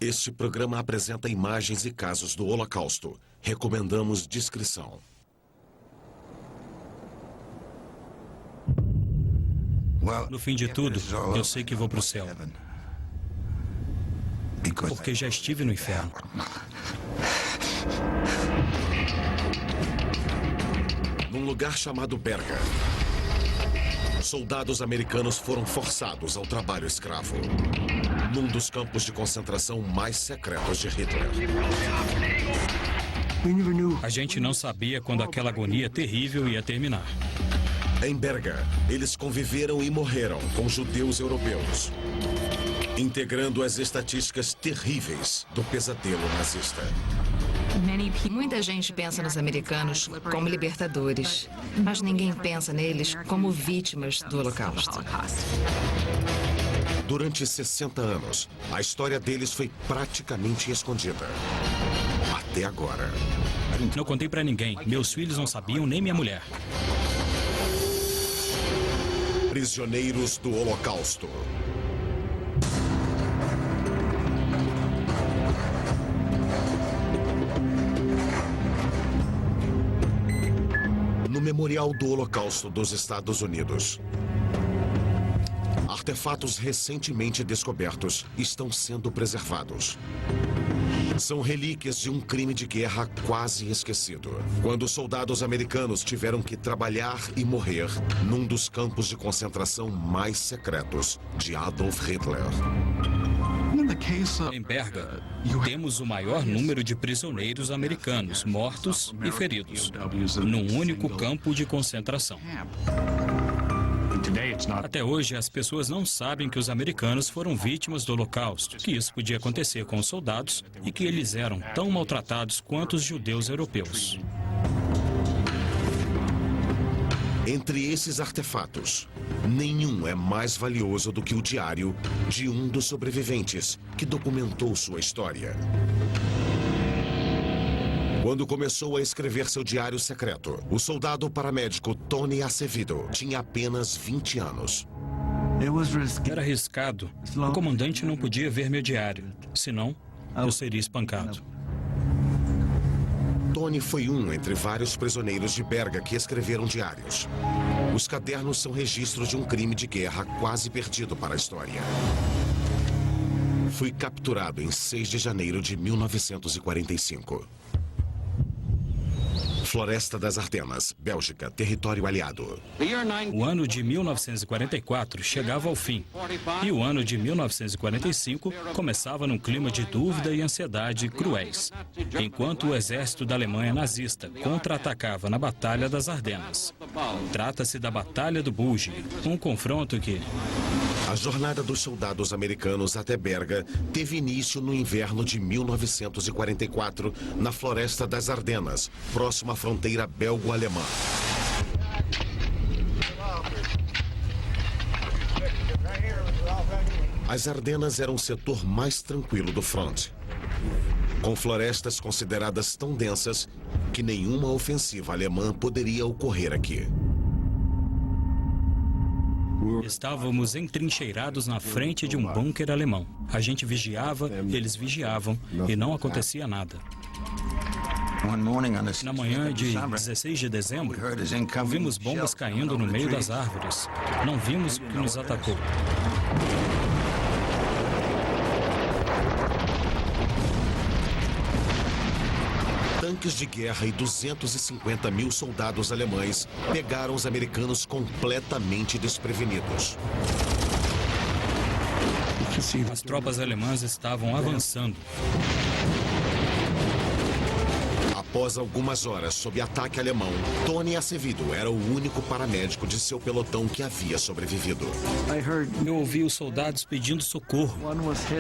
Este programa apresenta imagens e casos do Holocausto. Recomendamos discrição. No fim de tudo, eu sei que vou para o céu. Porque já estive no inferno. Num lugar chamado Berga, soldados americanos foram forçados ao trabalho escravo. Num dos campos de concentração mais secretos de Hitler. A gente não sabia quando aquela agonia terrível ia terminar. Em Berga, eles conviveram e morreram com judeus europeus, integrando as estatísticas terríveis do pesadelo nazista. Muita gente pensa nos americanos como libertadores, mas ninguém pensa neles como vítimas do Holocausto. Durante 60 anos, a história deles foi praticamente escondida. Até agora. Não contei pra ninguém. Meus filhos não sabiam, nem minha mulher. Prisioneiros do Holocausto. No Memorial do Holocausto dos Estados Unidos, artefatos recentemente descobertos estão sendo preservados. São relíquias de um crime de guerra quase esquecido, quando soldados americanos tiveram que trabalhar e morrer num dos campos de concentração mais secretos de Adolf Hitler. Em Berga, temos o maior número de prisioneiros americanos mortos e feridos, num único campo de concentração. Até hoje, as pessoas não sabem que os americanos foram vítimas do Holocausto, que isso podia acontecer com os soldados e que eles eram tão maltratados quanto os judeus europeus. Entre esses artefatos, nenhum é mais valioso do que o diário de um dos sobreviventes que documentou sua história. Quando começou a escrever seu diário secreto, o soldado paramédico Tony Acevedo tinha apenas 20 anos. Era arriscado. O comandante não podia ver meu diário, senão eu seria espancado. Tony foi um entre vários prisioneiros de Berga que escreveram diários. Os cadernos são registros de um crime de guerra quase perdido para a história. Fui capturado em 6 de janeiro de 1945. Floresta das Ardenas, Bélgica, território aliado. O ano de 1944 chegava ao fim e o ano de 1945 começava num clima de dúvida e ansiedade cruéis, enquanto o exército da Alemanha nazista contra-atacava na Batalha das Ardenas. Trata-se da Batalha do Bulge, um confronto que... A jornada dos soldados americanos até Berga teve início no inverno de 1944, na Floresta das Ardenas, próximo à fronteira belgo-alemã. As Ardenas eram o setor mais tranquilo do fronte, com florestas consideradas tão densas que nenhuma ofensiva alemã poderia ocorrer aqui. Estávamos entrincheirados na frente de um bunker alemão. A gente vigiava, eles vigiavam e não acontecia nada. Na manhã de 16 de dezembro, vimos bombas caindo no meio das árvores. Não vimos o que nos atacou. Tanques de guerra e 250 mil soldados alemães pegaram os americanos completamente desprevenidos. As tropas alemãs estavam avançando. Após algumas horas sob ataque alemão, Tony Acevedo era o único paramédico de seu pelotão que havia sobrevivido. Eu ouvi os soldados pedindo socorro.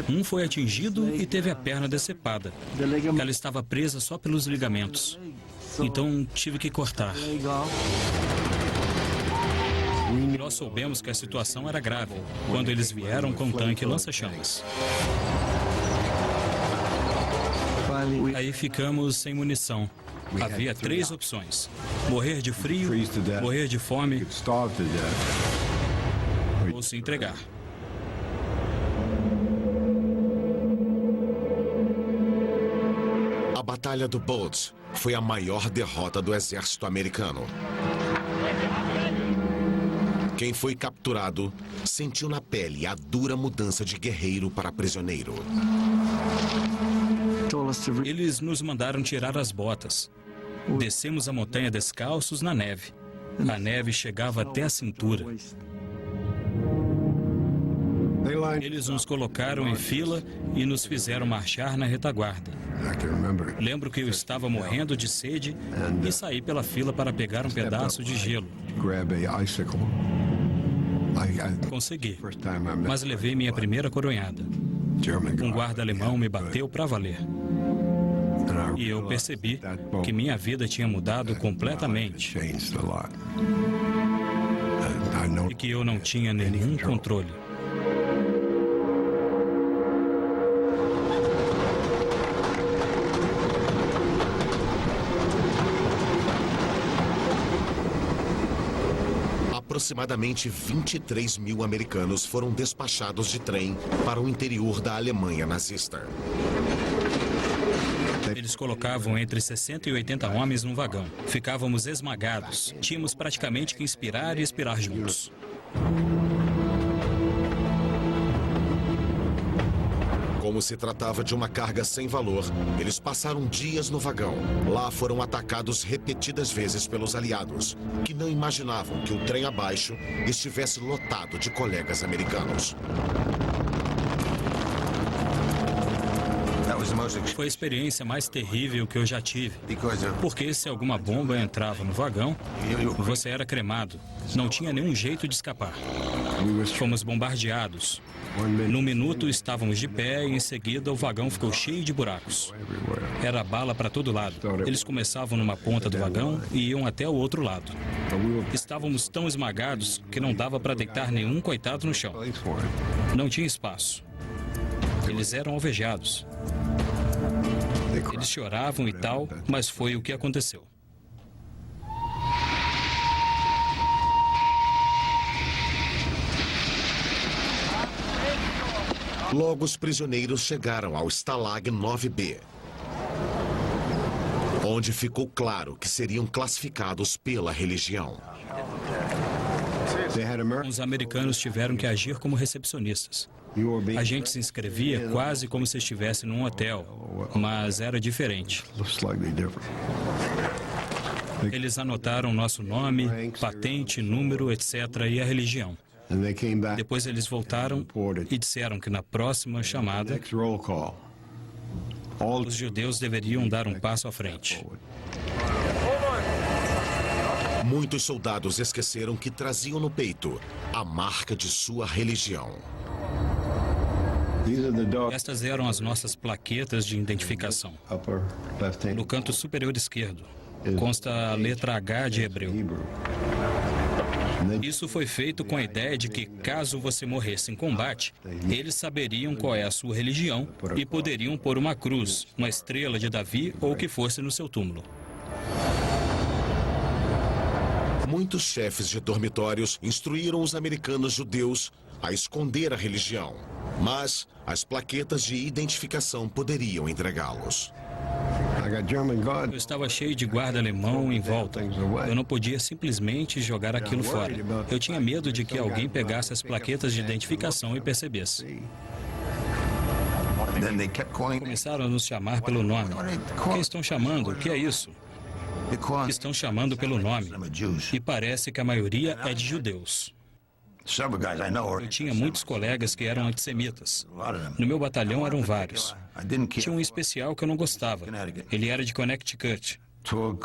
Um foi atingido e teve a perna decepada. Ela estava presa só pelos ligamentos. Então tive que cortar. Nós soubemos que a situação era grave quando eles vieram com um tanque lança-chamas. Aí ficamos sem munição. Havia 3 opções: morrer de frio, morrer de fome ou se entregar. Batalha do Bulge foi a maior derrota do exército americano. Quem foi capturado sentiu na pele a dura mudança de guerreiro para prisioneiro. Eles nos mandaram tirar as botas. Descemos a montanha descalços na neve. A neve chegava até a cintura. Eles nos colocaram em fila e nos fizeram marchar na retaguarda. Lembro que eu estava morrendo de sede e saí pela fila para pegar um pedaço de gelo. Consegui, mas levei minha primeira coronhada. Um guarda alemão me bateu para valer. E eu percebi que minha vida tinha mudado completamente. E que eu não tinha nenhum controle. Aproximadamente 23 mil americanos foram despachados de trem para o interior da Alemanha nazista. Eles colocavam entre 60 e 80 homens num vagão. Ficávamos esmagados. Tínhamos praticamente que inspirar e expirar juntos. Como se tratava de uma carga sem valor, eles passaram dias no vagão. Lá foram atacados repetidas vezes pelos aliados, que não imaginavam que o trem abaixo estivesse lotado de colegas americanos. Foi a experiência mais terrível que eu já tive. Porque se alguma bomba entrava no vagão, você era cremado. Não tinha nenhum jeito de escapar. Fomos bombardeados. Num minuto estávamos de pé e em seguida o vagão ficou cheio de buracos. Era bala para todo lado. Eles começavam numa ponta do vagão e iam até o outro lado. Estávamos tão esmagados que não dava para deitar nenhum coitado no chão. Não tinha espaço. Eles eram alvejados. Eles choravam e tal, mas foi o que aconteceu. Logo, os prisioneiros chegaram ao Stalag 9B, onde ficou claro que seriam classificados pela religião. Os americanos tiveram que agir como recepcionistas. A gente se inscrevia quase como se estivesse num hotel, mas era diferente. Eles anotaram nosso nome, patente, número, etc. e a religião. Depois eles voltaram e disseram que na próxima chamada, os judeus deveriam dar um passo à frente. Muitos soldados esqueceram que traziam no peito a marca de sua religião. Estas eram as nossas plaquetas de identificação. No canto superior esquerdo, consta a letra H de hebreu. Isso foi feito com a ideia de que, caso você morresse em combate, eles saberiam qual é a sua religião e poderiam pôr uma cruz, uma estrela de Davi ou o que fosse no seu túmulo. Muitos chefes de dormitórios instruíram os americanos judeus a esconder a religião, mas as plaquetas de identificação poderiam entregá-los. Eu estava cheio de guarda alemão em volta. Eu não podia simplesmente jogar aquilo fora. Eu tinha medo de que alguém pegasse as plaquetas de identificação e percebesse. Começaram a nos chamar pelo nome. O que estão chamando? O que é isso? Estão chamando pelo nome. E parece que a maioria é de judeus. Eu tinha muitos colegas que eram antissemitas. No meu batalhão eram vários. Tinha um especial que eu não gostava. Ele era de Connecticut.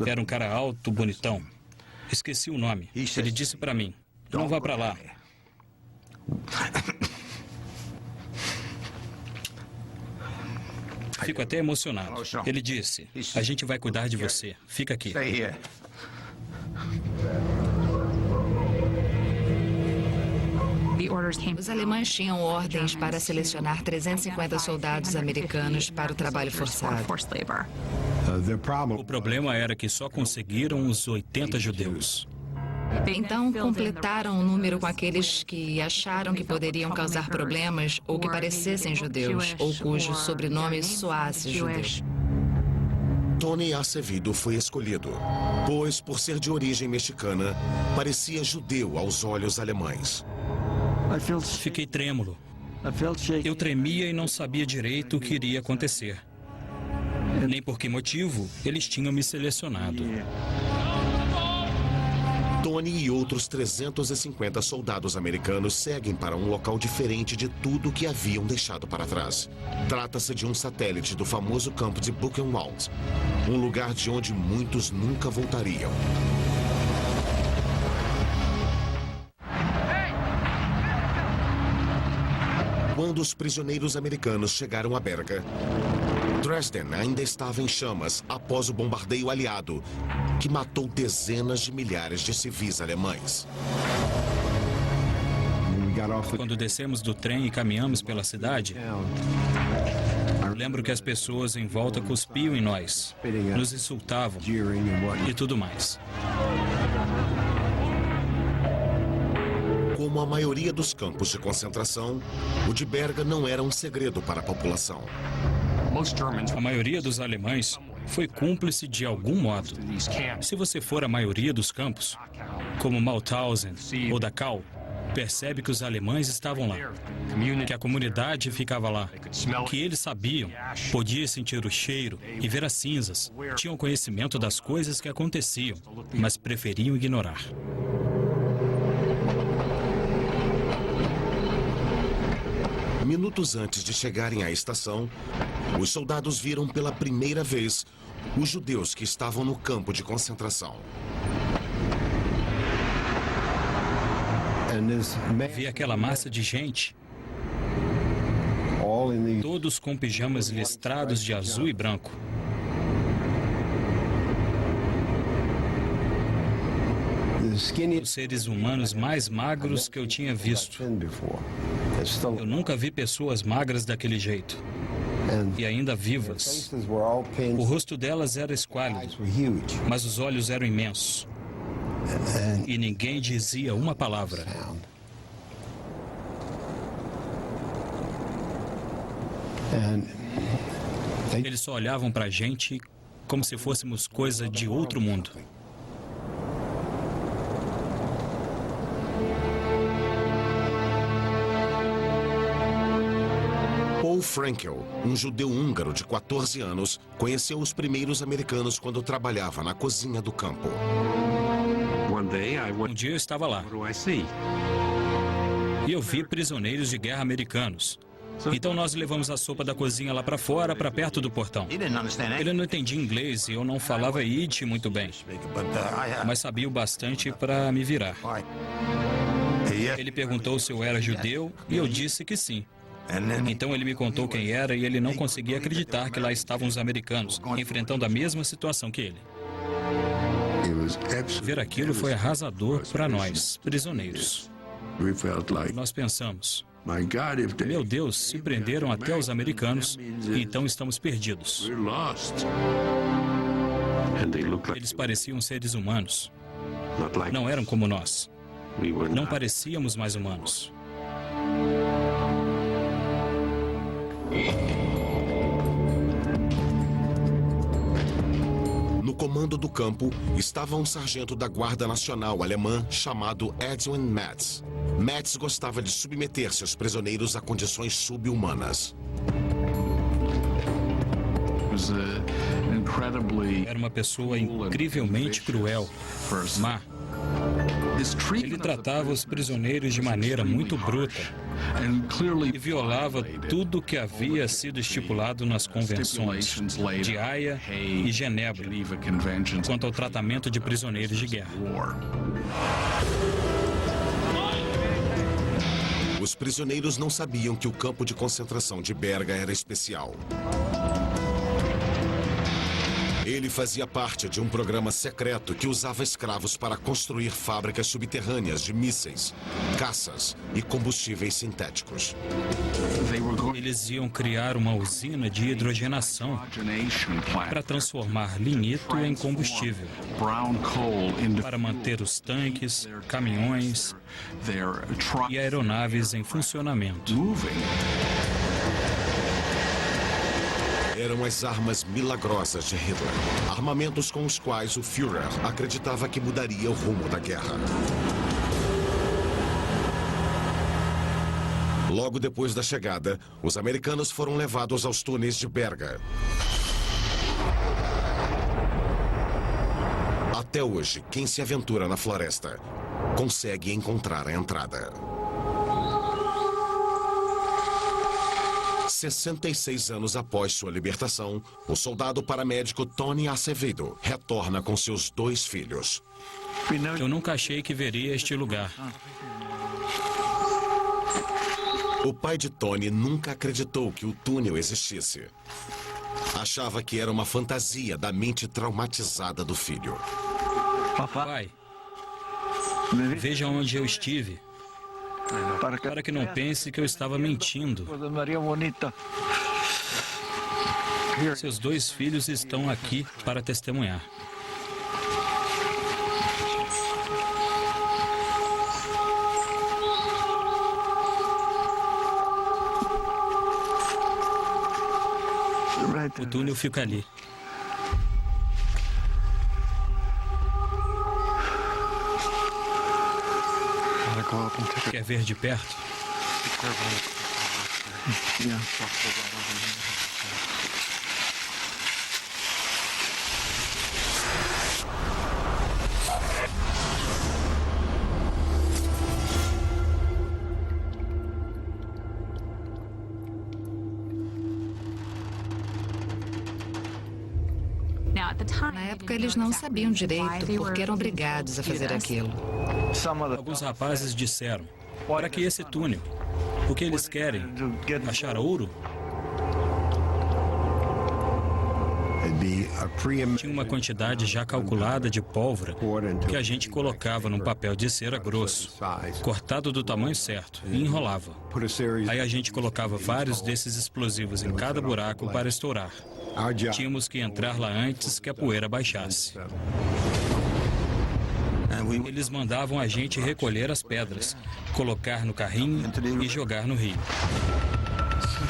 Era um cara alto, bonitão. Esqueci o nome. Ele disse para mim, não vá para lá. Fico até emocionado. Ele disse, a gente vai cuidar de você. Fica aqui. Os alemães tinham ordens para selecionar 350 soldados americanos para o trabalho forçado. O problema era que só conseguiram os 80 judeus. Então, completaram o número com aqueles que acharam que poderiam causar problemas ou que parecessem judeus, ou cujo sobrenome soasse judeu. Tony Acevedo foi escolhido, pois, por ser de origem mexicana, parecia judeu aos olhos alemães. Fiquei trêmulo. Eu tremia e não sabia direito o que iria acontecer. Nem por que motivo eles tinham me selecionado. Tony e outros 350 soldados americanos seguem para um local diferente de tudo que haviam deixado para trás. Trata-se de um satélite do famoso campo de Buchenwald, um lugar de onde muitos nunca voltariam. Quando os prisioneiros americanos chegaram a Berga, Dresden ainda estava em chamas após o bombardeio aliado, que matou dezenas de milhares de civis alemães. Quando descemos do trem e caminhamos pela cidade, lembro que as pessoas em volta cuspiam em nós, nos insultavam e tudo mais. Como a maioria dos campos de concentração, o de Berga não era um segredo para a população. A maioria dos alemães foi cúmplice de algum modo. Se você for à maioria dos campos, como Mauthausen ou Dachau, percebe que os alemães estavam lá, que a comunidade ficava lá, que eles sabiam, podia sentir o cheiro e ver as cinzas, tinham conhecimento das coisas que aconteciam, mas preferiam ignorar. Minutos antes de chegarem à estação, os soldados viram pela primeira vez os judeus que estavam no campo de concentração. Vi aquela massa de gente, todos com pijamas listrados de azul e branco. Os seres humanos mais magros que eu tinha visto. Eu nunca vi pessoas magras daquele jeito. E ainda vivas. O rosto delas era esquálido, mas os olhos eram imensos. E ninguém dizia uma palavra. Eles só olhavam pra gente como se fôssemos coisa de outro mundo. Paul Frankel, um judeu húngaro de 14 anos, conheceu os primeiros americanos quando trabalhava na cozinha do campo. Um dia eu estava lá e eu vi prisioneiros de guerra americanos. Então nós levamos a sopa da cozinha lá para fora, para perto do portão. Ele não entendia inglês e eu não falava Yiddish muito bem, mas sabia o bastante para me virar. Ele perguntou se eu era judeu e eu disse que sim. Então ele me contou quem era e ele não conseguia acreditar que lá estavam os americanos, enfrentando a mesma situação que ele. Ver aquilo foi arrasador para nós, prisioneiros. Nós pensamos, meu Deus, se prenderam até os americanos, então estamos perdidos. Eles pareciam seres humanos. Não eram como nós. Não parecíamos mais humanos. No comando do campo estava um sargento da Guarda Nacional alemã chamado Edwin Metz. Metz gostava de submeter seus prisioneiros a condições subhumanas. Era uma pessoa incrivelmente cruel, má. Ele tratava os prisioneiros de maneira muito bruta e violava tudo que havia sido estipulado nas convenções de Haia e Genebra quanto ao tratamento de prisioneiros de guerra. Os prisioneiros não sabiam que o campo de concentração de Berga era especial. Ele fazia parte de um programa secreto que usava escravos para construir fábricas subterrâneas de mísseis, caças e combustíveis sintéticos. Eles iam criar uma usina de hidrogenação para transformar lignito em combustível, para manter os tanques, caminhões e aeronaves em funcionamento. eram as armas milagrosas de Hitler. Armamentos com os quais o Führer acreditava que mudaria o rumo da guerra. Logo depois da chegada, os americanos foram levados aos túneis de Berga. Até hoje, quem se aventura na floresta consegue encontrar a entrada. 66 anos após sua libertação, o soldado paramédico Tony Acevedo retorna com seus 2 filhos. Eu nunca achei que veria este lugar. O pai de Tony nunca acreditou que o túnel existisse. Achava que era uma fantasia da mente traumatizada do filho. Pai, veja onde eu estive, para que não pense que eu estava mentindo. Seus 2 filhos estão aqui para testemunhar. O túnel fica ali. Quer ver de perto? Na época, eles não sabiam direito porque eram obrigados a fazer aquilo. Alguns rapazes disseram: para que esse túnel? O que eles querem? Achar ouro? Tinha uma quantidade já calculada de pólvora que a gente colocava num papel de cera grosso, cortado do tamanho certo, e enrolava. Aí a gente colocava vários desses explosivos em cada buraco para estourar. Tínhamos que entrar lá antes que a poeira baixasse. Eles mandavam a gente recolher as pedras, colocar no carrinho e jogar no rio.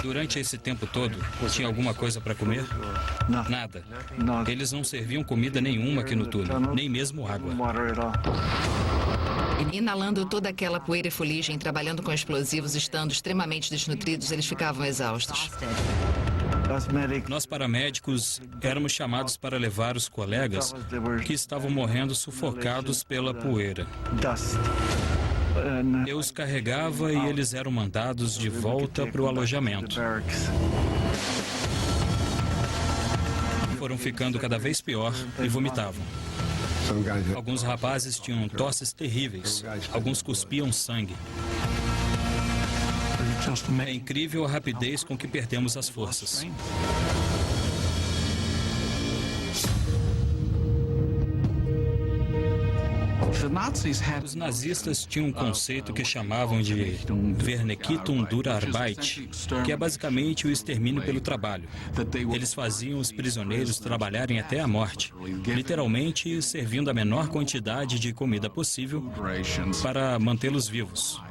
Durante esse tempo todo, tinha alguma coisa para comer? Nada. Eles não serviam comida nenhuma aqui no túnel, nem mesmo água. Inalando toda aquela poeira e fuligem, trabalhando com explosivos, estando extremamente desnutridos, eles ficavam exaustos. Nós paramédicos éramos chamados para levar os colegas que estavam morrendo sufocados pela poeira. Eu os carregava e eles eram mandados de volta para o alojamento. Foram ficando cada vez pior e vomitavam. Alguns rapazes tinham tosses terríveis, alguns cuspiam sangue. É incrível a rapidez com que perdemos as forças. Os nazistas tinham um conceito que chamavam de Vernichtung durch Arbeit, que é basicamente o extermínio pelo trabalho. Eles faziam os prisioneiros trabalharem até a morte, literalmente servindo a menor quantidade de comida possível para mantê-los vivos.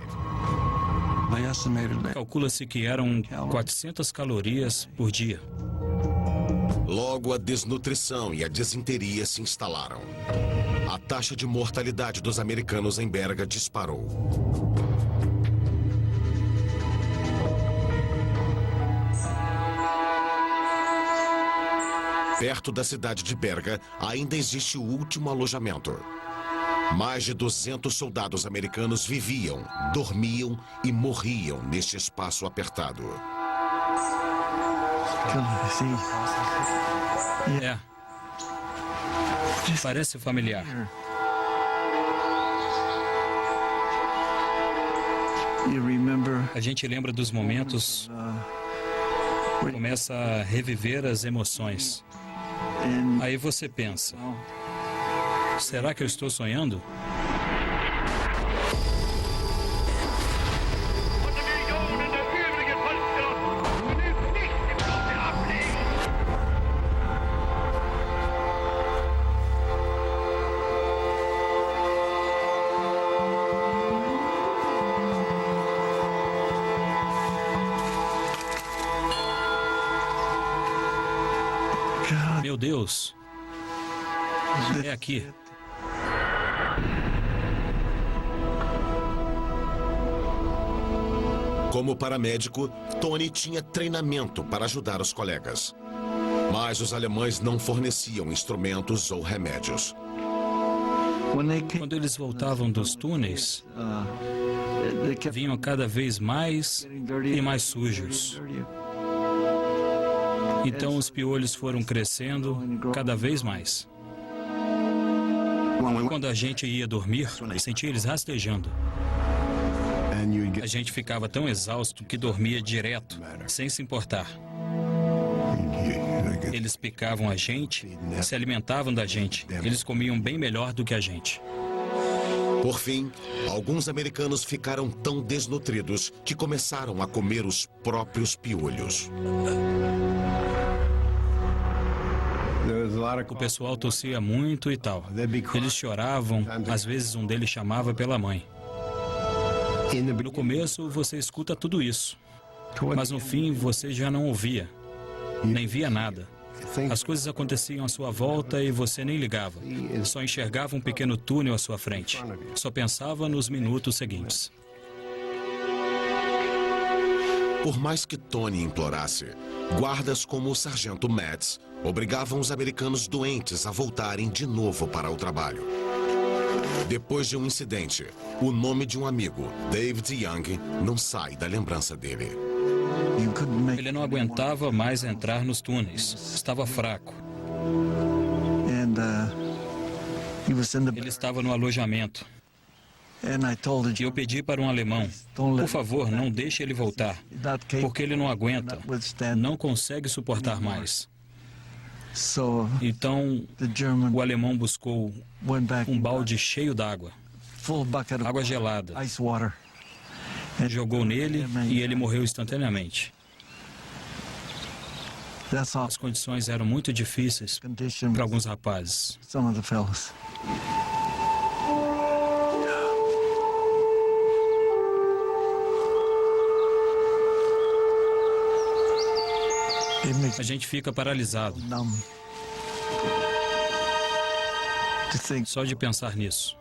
Calcula-se que eram 400 calorias por dia. Logo, a desnutrição e a desinteria se instalaram. A taxa de mortalidade dos americanos em Berga disparou. Perto da cidade de Berga, ainda existe o último alojamento. Mais de 200 soldados americanos viviam, dormiam e morriam neste espaço apertado. É. Parece familiar. A gente lembra dos momentos, começa a reviver as emoções. Aí você pensa: será que eu estou sonhando? Meu Deus, é aqui. Como paramédico, Tony tinha treinamento para ajudar os colegas. Mas os alemães não forneciam instrumentos ou remédios. Quando eles voltavam dos túneis, vinham cada vez mais e mais sujos. Então os piolhos foram crescendo cada vez mais. Quando a gente ia dormir, sentia eles rastejando. A gente ficava tão exausto que dormia direto, sem se importar. Eles picavam a gente, se alimentavam da gente. Eles comiam bem melhor do que a gente. Por fim, alguns americanos ficaram tão desnutridos que começaram a comer os próprios piolhos. O pessoal tossia muito e tal. Eles choravam, às vezes um deles chamava pela mãe. No começo você escuta tudo isso, mas no fim você já não ouvia, nem via nada. As coisas aconteciam à sua volta e você nem ligava. Só enxergava um pequeno túnel à sua frente. Só pensava nos minutos seguintes. Por mais que Tony implorasse, guardas como o sargento Metz obrigavam os americanos doentes a voltarem de novo para o trabalho. Depois de um incidente, o nome de um amigo, David Young, não sai da lembrança dele. Ele não aguentava mais entrar nos túneis. Estava fraco. Ele estava no alojamento. E eu pedi para um alemão, por favor, não deixe ele voltar, porque ele não aguenta, não consegue suportar mais. Então, o alemão buscou um balde cheio d'água, água gelada. Jogou nele e ele morreu instantaneamente. As condições eram muito difíceis para alguns rapazes. A gente fica paralisado. Só de pensar nisso.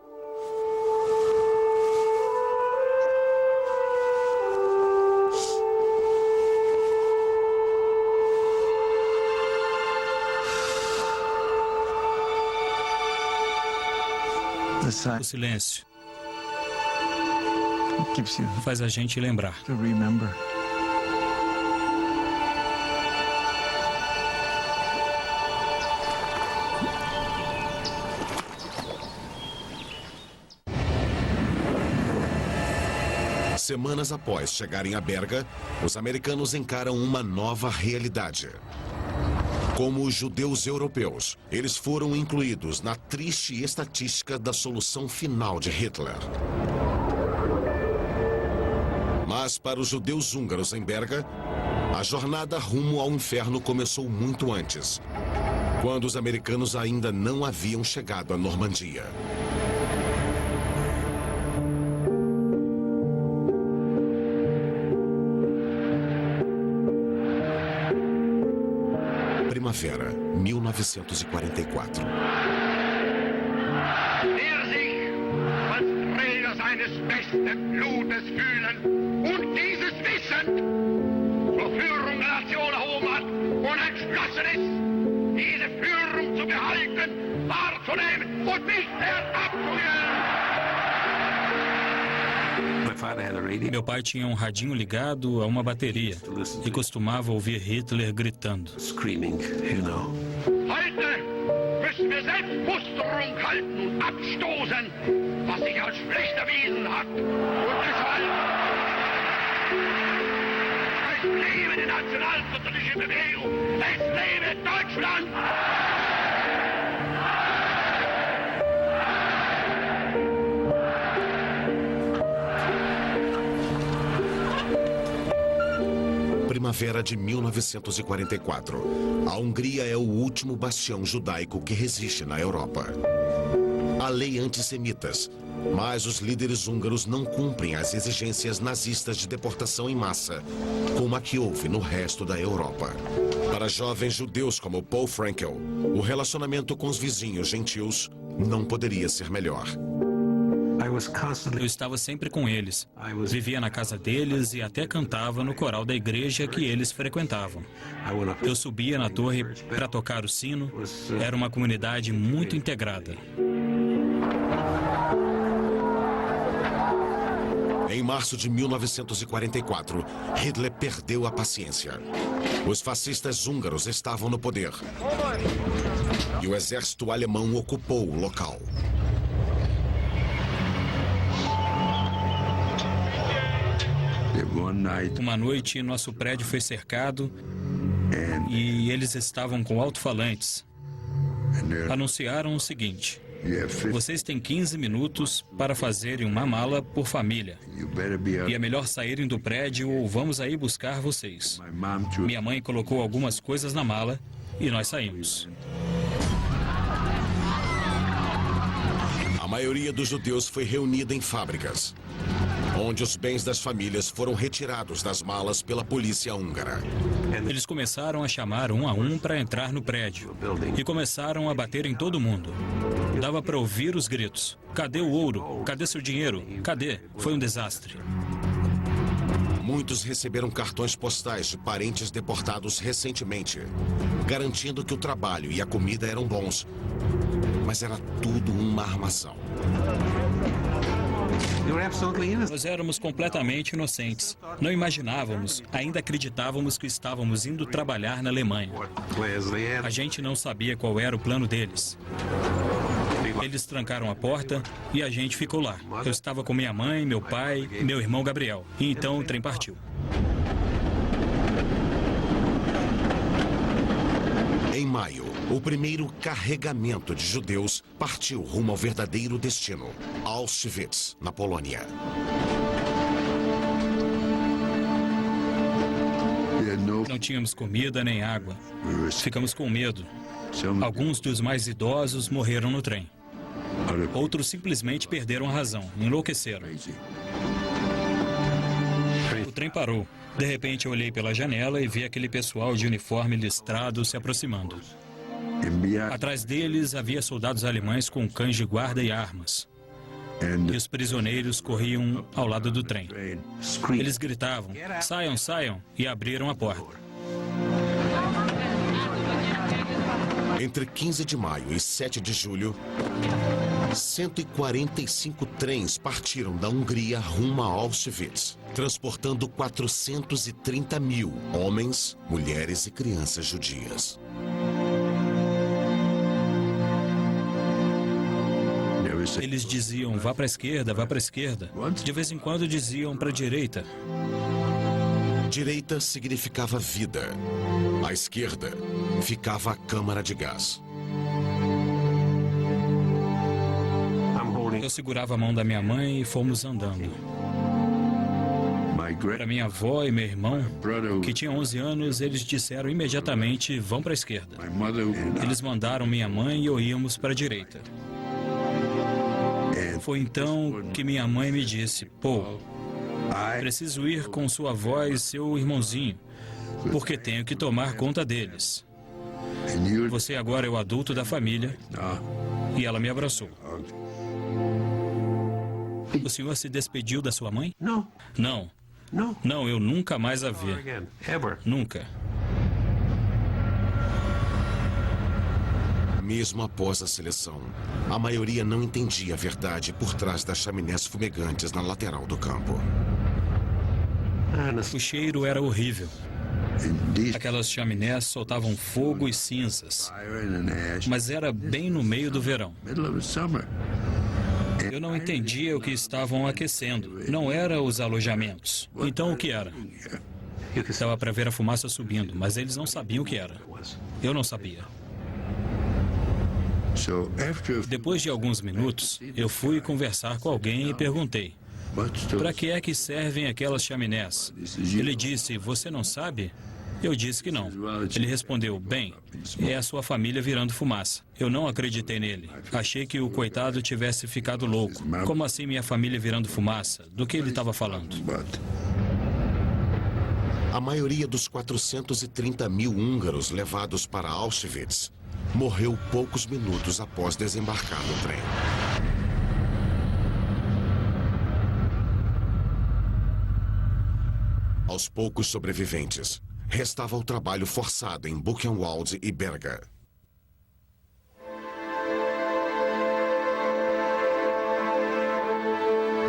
O silêncio faz a gente lembrar. Semanas após chegarem a Berga, os americanos encaram uma nova realidade. Como os judeus europeus, eles foram incluídos na triste estatística da solução final de Hitler. Mas para os judeus húngaros em Berga, a jornada rumo ao inferno começou muito antes, quando os americanos ainda não haviam chegado à Normandia. Primavera, 1944. Der sich als Träger seines besten Blutes fühlen und dieses Wissen zur Führung der Nation erhoben hat und entschlossen ist, diese Führung zu behalten, wahrzunehmen und nicht mehr abzugeben. Meu pai tinha um radinho ligado a uma bateria e costumava ouvir Hitler gritando. Heute müssen wir Selbstmusterung halten und abstoßen, was sich als schlecht erwiesen hat. Und deshalb es lebe die nationalsozialistische Bewegung, es lebe Deutschland! Primavera de 1944. A Hungria é o último bastião judaico que resiste na Europa. Há lei antissemitas, mas os líderes húngaros não cumprem as exigências nazistas de deportação em massa, como a que houve no resto da Europa. Para jovens judeus como Paul Frankel, o relacionamento com os vizinhos gentios não poderia ser melhor. Eu estava sempre com eles. Vivia na casa deles e até cantava no coral da igreja que eles frequentavam. Eu subia na torre para tocar o sino. Era uma comunidade muito integrada. Em março de 1944, Hitler perdeu a paciência. Os fascistas húngaros estavam no poder. E o exército alemão ocupou o local. Uma noite, nosso prédio foi cercado e eles estavam com alto-falantes. Anunciaram o seguinte: vocês têm 15 minutos para fazerem uma mala por família. E é melhor saírem do prédio ou vamos aí buscar vocês. Minha mãe colocou algumas coisas na mala e nós saímos. A maioria dos judeus foi reunida em fábricas, onde os bens das famílias foram retirados das malas pela polícia húngara. Eles começaram a chamar um a um para entrar no prédio e começaram a bater em todo mundo. Dava para ouvir os gritos: cadê o ouro? Cadê seu dinheiro? Cadê? Foi um desastre. Muitos receberam cartões postais de parentes deportados recentemente, garantindo que o trabalho e a comida eram bons. Mas era tudo uma armação. Nós éramos completamente inocentes. Não imaginávamos, ainda acreditávamos que estávamos indo trabalhar na Alemanha. A gente não sabia qual era o plano deles. Eles trancaram a porta e a gente ficou lá. Eu estava com minha mãe, meu pai e meu irmão Gabriel. E então o trem partiu. Em maio, o primeiro carregamento de judeus partiu rumo ao verdadeiro destino, Auschwitz, na Polônia. Não tínhamos comida nem água. Ficamos com medo. Alguns dos mais idosos morreram no trem. Outros simplesmente perderam a razão, enlouqueceram. O trem parou. De repente, eu olhei pela janela e vi aquele pessoal de uniforme listrado se aproximando. Atrás deles havia soldados alemães com cães de guarda e armas. E os prisioneiros corriam ao lado do trem. Eles gritavam: saiam, saiam, e abriram a porta. Entre 15 de maio e 7 de julho, 145 trens partiram da Hungria rumo a Auschwitz, transportando 430 mil homens, mulheres e crianças judias. Eles diziam: vá para a esquerda, vá para a esquerda. De vez em quando diziam para a direita. Direita significava vida. À esquerda ficava a câmara de gás. Eu segurava a mão da minha mãe e fomos andando. Para minha avó e meu irmão, que tinham 11 anos, eles disseram imediatamente: vão para a esquerda. Eles mandaram minha mãe e eu íamos para a direita. Foi então que minha mãe me disse: Paul, preciso ir com sua avó e seu irmãozinho, porque tenho que tomar conta deles. Você agora é o adulto da família. E ela me abraçou. O senhor se despediu da sua mãe? Não. Não. Não, eu nunca mais a vi. Nunca. Mesmo após a seleção, a maioria não entendia a verdade por trás das chaminés fumegantes na lateral do campo. O cheiro era horrível. Aquelas chaminés soltavam fogo e cinzas. Mas era bem no meio do verão. Eu não entendia o que estavam aquecendo. Não era os alojamentos. Então o que era? Dava para ver a fumaça subindo, mas eles não sabiam o que era. Eu não sabia. Depois de alguns minutos, eu fui conversar com alguém e perguntei: para que é que servem aquelas chaminés? Ele disse: você não sabe? Eu disse que não. Ele respondeu: bem, é a sua família virando fumaça. Eu não acreditei nele. Achei que o coitado tivesse ficado louco. Como assim minha família virando fumaça? Do que ele estava falando? A maioria dos 430 mil húngaros levados para Auschwitz morreu poucos minutos após desembarcar no trem. Aos poucos sobreviventes, restava o trabalho forçado em Buchenwald e Berga.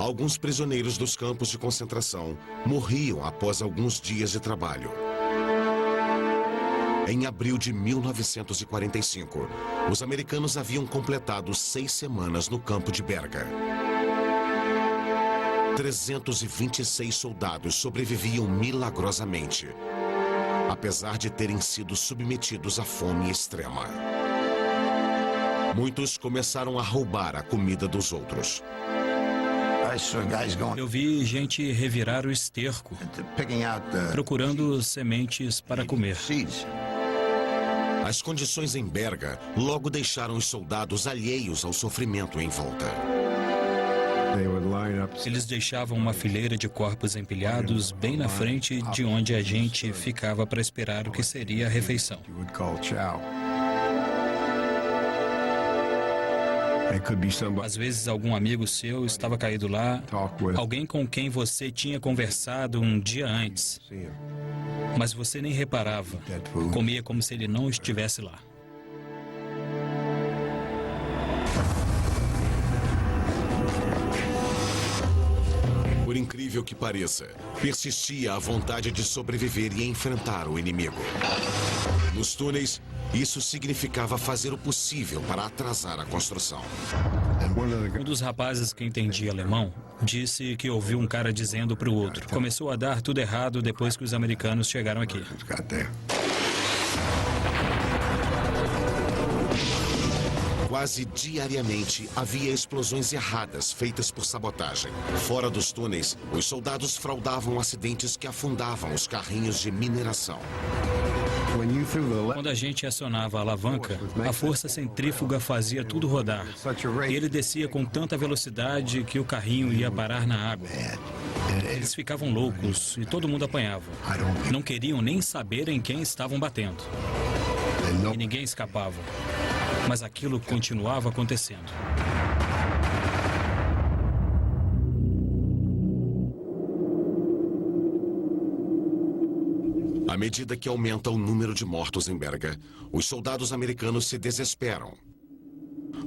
Alguns prisioneiros dos campos de concentração morriam após alguns dias de trabalho. Em abril de 1945, os americanos haviam completado 6 semanas no campo de Berga. 326 soldados sobreviviam milagrosamente, apesar de terem sido submetidos à fome extrema. Muitos começaram a roubar a comida dos outros. Eu vi gente revirar o esterco, procurando sementes para comer. As condições em Berga logo deixaram os soldados alheios ao sofrimento em volta. Eles deixavam uma fileira de corpos empilhados bem na frente de onde a gente ficava para esperar o que seria a refeição. Às vezes algum amigo seu estava caído lá, alguém com quem você tinha conversado um dia antes, mas você nem reparava, comia como se ele não estivesse lá. Por incrível que pareça, persistia a vontade de sobreviver e enfrentar o inimigo. Nos túneis, isso significava fazer o possível para atrasar a construção. Um dos rapazes que entendia alemão disse que ouviu um cara dizendo para o outro: começou a dar tudo errado depois que os americanos chegaram aqui. Quase diariamente havia explosões erradas feitas por sabotagem. Fora dos túneis, os soldados fraudavam acidentes que afundavam os carrinhos de mineração. Quando a gente acionava a alavanca, a força centrífuga fazia tudo rodar. E ele descia com tanta velocidade que o carrinho ia parar na água. Eles ficavam loucos e todo mundo apanhava. Não queriam nem saber em quem estavam batendo. E ninguém escapava. Mas aquilo continuava acontecendo. À medida que aumenta o número de mortos em Berga, os soldados americanos se desesperam.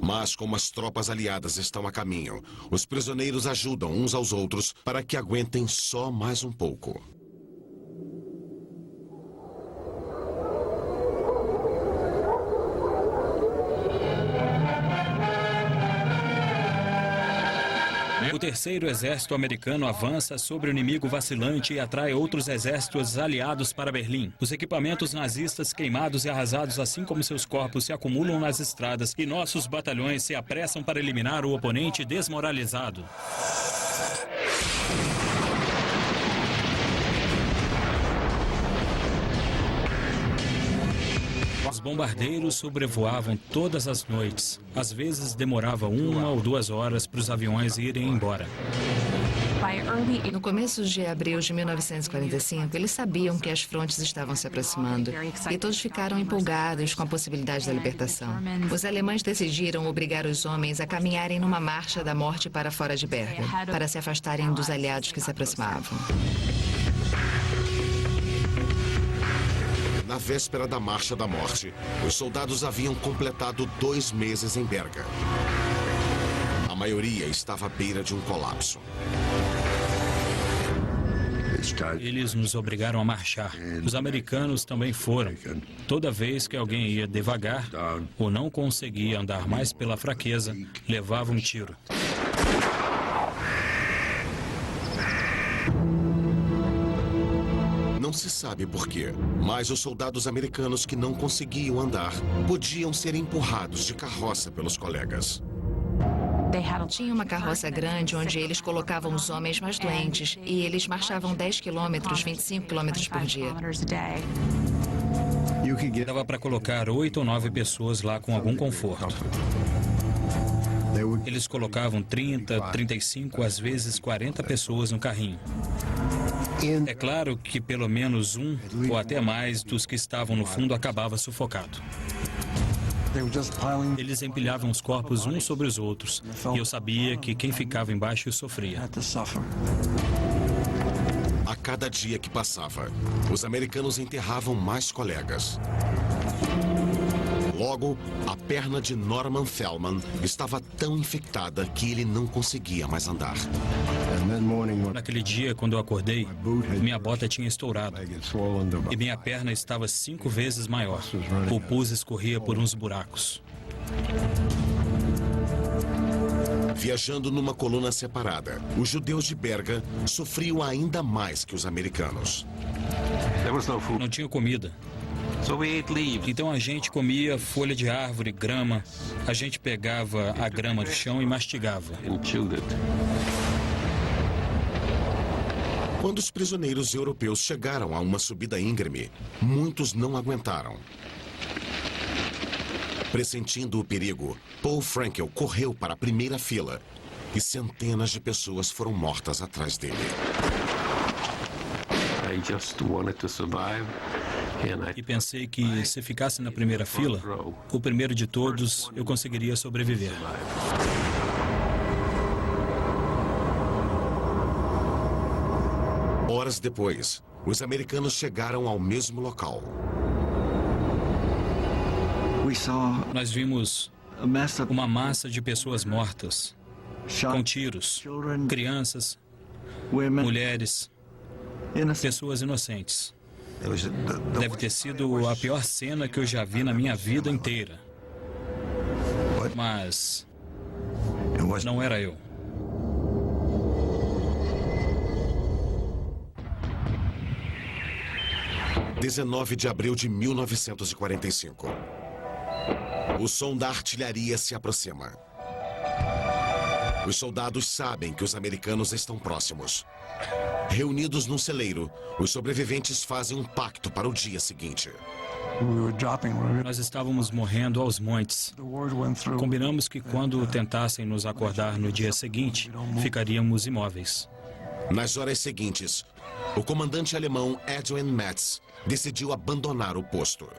Mas como as tropas aliadas estão a caminho, os prisioneiros ajudam uns aos outros para que aguentem só mais um pouco. O terceiro exército americano avança sobre o inimigo vacilante e atrai outros exércitos aliados para Berlim. Os equipamentos nazistas queimados e arrasados, assim como seus corpos, se acumulam nas estradas e nossos batalhões se apressam para eliminar o oponente desmoralizado. Os bombardeiros sobrevoavam todas as noites. Às vezes demorava 1 ou 2 horas para os aviões irem embora. No começo de abril de 1945, eles sabiam que as frontes estavam se aproximando e todos ficaram empolgados com a possibilidade da libertação. Os alemães decidiram obrigar os homens a caminharem numa marcha da morte para fora de Berga, para se afastarem dos aliados que se aproximavam. Na véspera da Marcha da Morte, os soldados haviam completado 2 meses em Berga. A maioria estava à beira de um colapso. Eles nos obrigaram a marchar. Os americanos também foram. Toda vez que alguém ia devagar ou não conseguia andar mais pela fraqueza, levava um tiro. Não se sabe por quê, mas os soldados americanos que não conseguiam andar podiam ser empurrados de carroça pelos colegas. Tinha uma carroça grande onde eles colocavam os homens mais doentes e eles marchavam 10 quilômetros, 25 quilômetros por dia. Dava para colocar 8 ou 9 pessoas lá com algum conforto. Eles colocavam 30, 35, às vezes 40 pessoas no carrinho. É claro que pelo menos um ou até mais dos que estavam no fundo acabava sufocado. Eles empilhavam os corpos uns sobre os outros e eu sabia que quem ficava embaixo sofria. A cada dia que passava, os americanos enterravam mais colegas. Logo, a perna de Norman Feldman estava tão infectada que ele não conseguia mais andar. Naquele dia, quando eu acordei, minha bota tinha estourado e minha perna estava 5 vezes maior. O pus escorria por uns buracos. Viajando numa coluna separada, os judeus de Berga sofriam ainda mais que os americanos. Não tinha comida. Então a gente comia folha de árvore, grama. A gente pegava a grama do chão e mastigava. Quando os prisioneiros europeus chegaram a uma subida íngreme, muitos não aguentaram. Pressentindo o perigo, Paul Frankel correu para a primeira fila e centenas de pessoas foram mortas atrás dele. E pensei que, se ficasse na primeira fila, o primeiro de todos, eu conseguiria sobreviver. Horas depois, os americanos chegaram ao mesmo local. Nós vimos uma massa de pessoas mortas, com tiros, crianças, mulheres, pessoas inocentes. Deve ter sido a pior cena que eu já vi na minha vida inteira. Mas não era eu. – 19 de abril de 1945. O som da artilharia se aproxima. Os soldados sabem que os americanos estão próximos. Reunidos num celeiro, os sobreviventes fazem um pacto para o dia seguinte. Nós estávamos morrendo aos montes. Combinamos que quando tentassem nos acordar no dia seguinte, ficaríamos imóveis. Nas horas seguintes, o comandante alemão Edwin Metz decidiu abandonar o posto.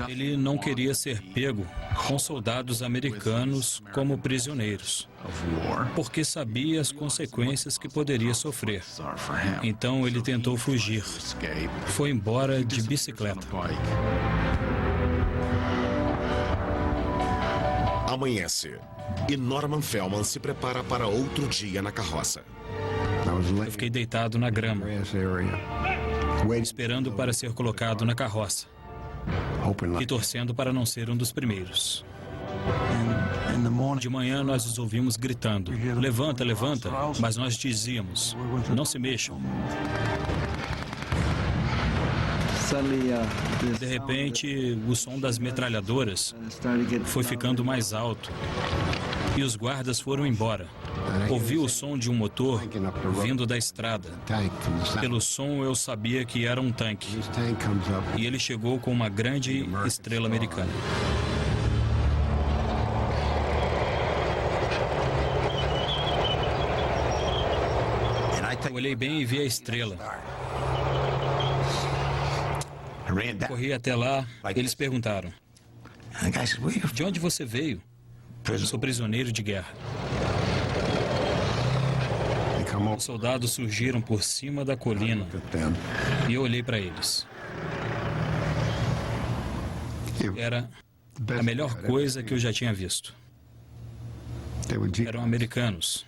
Ele não queria ser pego com soldados americanos como prisioneiros, porque sabia as consequências que poderia sofrer. Então ele tentou fugir. Foi embora de bicicleta. Amanhece e Norman Feldman se prepara para outro dia na carroça. Eu fiquei deitado na grama, esperando para ser colocado na carroça e torcendo para não ser um dos primeiros. De manhã nós os ouvimos gritando: levanta, levanta, mas nós dizíamos: não se mexam. De repente, o som das metralhadoras foi ficando mais alto e os guardas foram embora. Ouvi o som de um motor vindo da estrada. Pelo som eu sabia que era um tanque. E ele chegou com uma grande estrela americana. Eu olhei bem e vi a estrela. Corri até lá, eles perguntaram: de onde você veio? Eu sou prisioneiro de guerra. Os soldados surgiram por cima da colina e eu olhei para eles. Era a melhor coisa que eu já tinha visto. Eram americanos.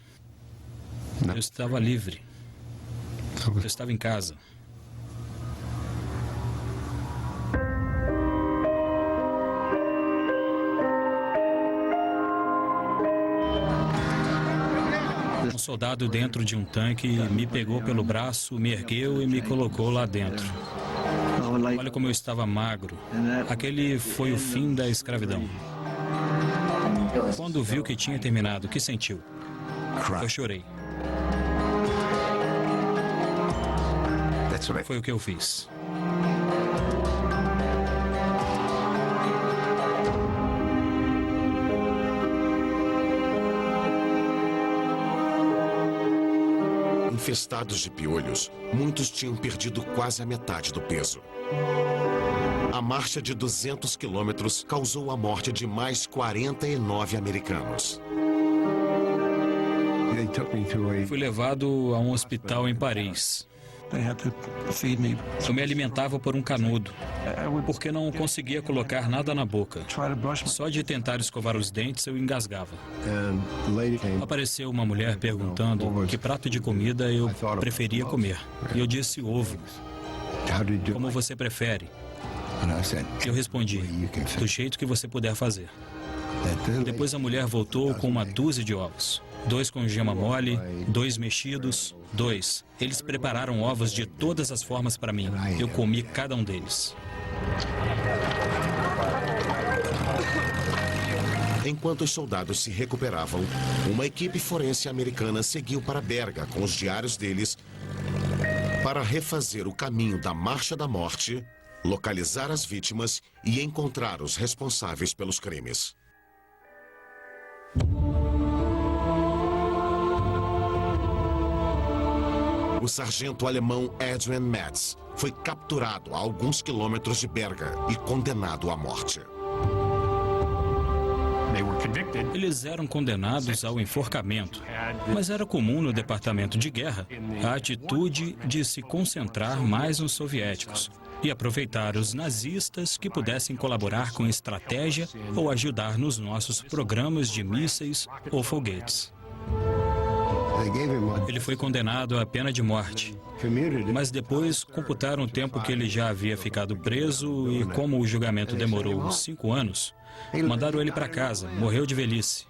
Eu estava livre. Eu estava em casa. Um soldado dentro de um tanque me pegou pelo braço, me ergueu e me colocou lá dentro. Olha como eu estava magro. Aquele foi o fim da escravidão. Quando viu que tinha terminado, o que sentiu? Eu chorei. Foi o que eu fiz. infestados de piolhos, muitos tinham perdido quase a metade do peso. A marcha de 200 quilômetros causou a morte de mais 49 americanos. Fui levado a um hospital em Paris. Eu me alimentava por um canudo, porque não conseguia colocar nada na boca. Só de tentar escovar os dentes eu engasgava. Apareceu uma mulher perguntando que prato de comida eu preferia comer. E eu disse ovo. Como você prefere? Eu respondi, do jeito que você puder fazer. Depois a mulher voltou com uma dúzia de ovos. 2 com gema mole, 2 mexidos, 2. Eles prepararam ovos de todas as formas para mim. Eu comi cada um deles. Enquanto os soldados se recuperavam, uma equipe forense americana seguiu para Berga com os diários deles para refazer o caminho da Marcha da Morte, localizar as vítimas e encontrar os responsáveis pelos crimes. O sargento alemão Adrian Metz foi capturado a alguns quilômetros de Berga e condenado à morte. Eles eram condenados ao enforcamento, mas era comum no departamento de guerra a atitude de se concentrar mais nos soviéticos e aproveitar os nazistas que pudessem colaborar com estratégia ou ajudar nos nossos programas de mísseis ou foguetes. Ele foi condenado à pena de morte, mas depois computaram o tempo que ele já havia ficado preso e, como o julgamento demorou 5 anos, mandaram ele para casa, morreu de velhice.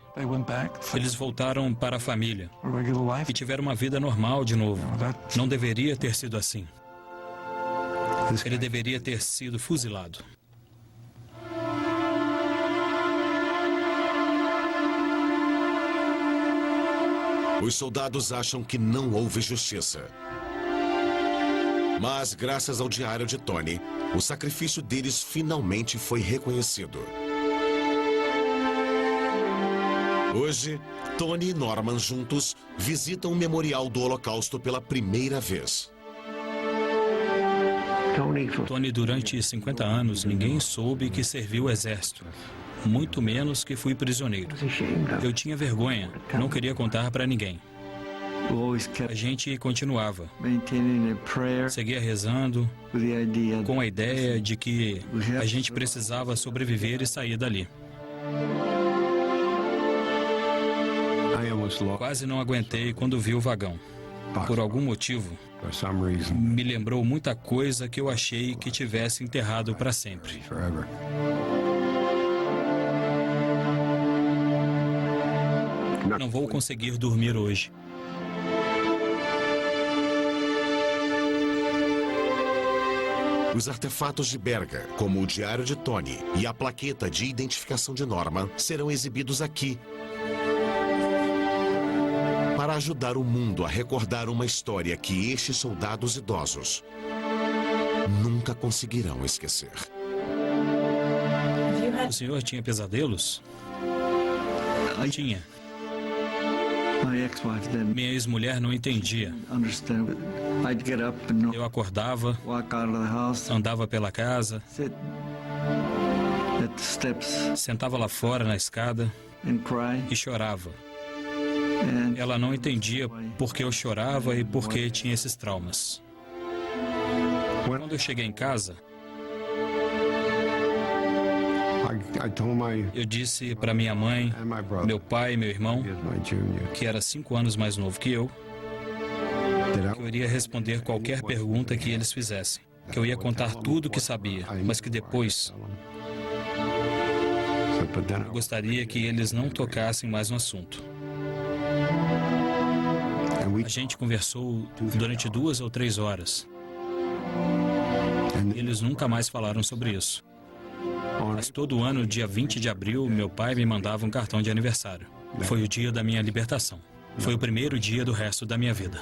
Eles voltaram para a família e tiveram uma vida normal de novo. Não deveria ter sido assim. Ele deveria ter sido fuzilado. Os soldados acham que não houve justiça. Mas, graças ao diário de Tony, o sacrifício deles finalmente foi reconhecido. Hoje, Tony e Norman juntos visitam o memorial do Holocausto pela primeira vez. Tony, durante 50 anos, ninguém soube que serviu o exército. Muito menos que fui prisioneiro. Eu tinha vergonha, não queria contar para ninguém. A gente continuava. Seguia rezando, com a ideia de que a gente precisava sobreviver e sair dali. Quase não aguentei quando vi o vagão. Por algum motivo, me lembrou muita coisa que eu achei que tivesse enterrado para sempre. Não vou conseguir dormir hoje. Os artefatos de Berga, como o diário de Tony e a plaqueta de identificação de Norman, serão exibidos aqui para ajudar o mundo a recordar uma história que estes soldados idosos nunca conseguirão esquecer. O senhor tinha pesadelos? Tinha. Minha ex-mulher não entendia. Eu acordava, andava pela casa, sentava lá fora na escada e chorava. Ela não entendia por que eu chorava e por que tinha esses traumas. Quando eu cheguei em casa, eu disse para minha mãe, meu pai e meu irmão, que era 5 anos mais novo que eu eu iria responder qualquer pergunta que eles fizessem, que eu ia contar tudo o que sabia, mas que depois eu gostaria que eles não tocassem mais no assunto. A gente conversou durante 2 ou 3 horas. Eles nunca mais falaram sobre isso. Mas todo ano, dia 20 de abril, meu pai me mandava um cartão de aniversário. Foi o dia da minha libertação. Foi o primeiro dia do resto da minha vida.